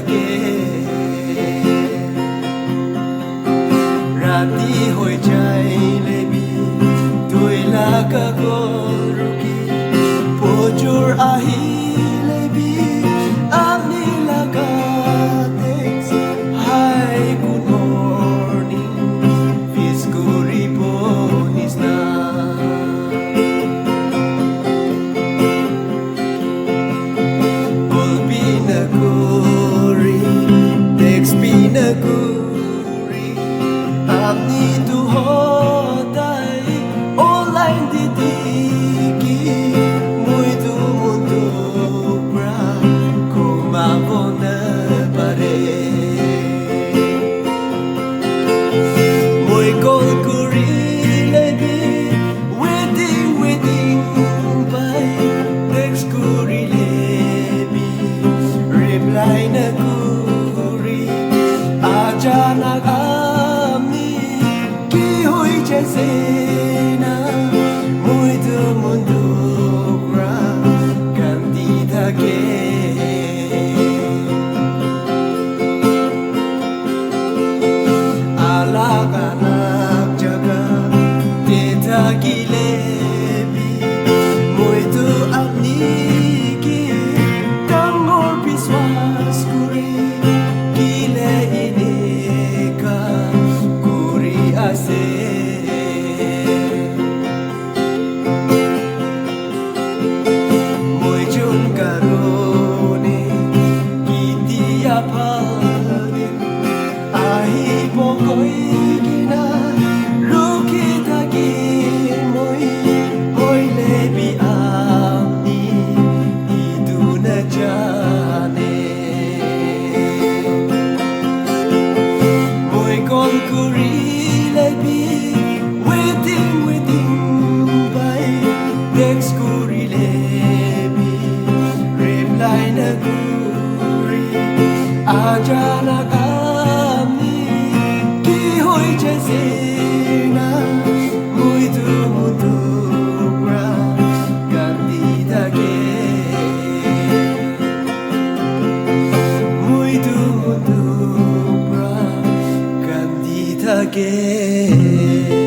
থাকে ৰাতি হৈ যাইলে বি তুই লাগা গৰুকি পজুৰ আহিলে বি আমি লাগা হাই গুড মৰ্নিং ফিজ কৰিব নিচিনা Naguri Abni tu hodai Online didiki Muito mundo pra Kumavo na pare Muy gol kuri lebi Waiting by Text kuri lebi Reply naguri Ajanak ami ki hui jaise na muito mundo gra kanti thake alaganak jaga te thakile bi muito apni ki kangor biswas kuri kile Moi jun karone kitia phalin ahi pokoi gina ruki thaki moi hoile bi ami idu na jane moi kon kuri Waiting by Text kuri lebi Reply naguri Ajanak ami Ki hoy jaise na Muito mundo pra Ganti thake Muito mundo pra Ganti thake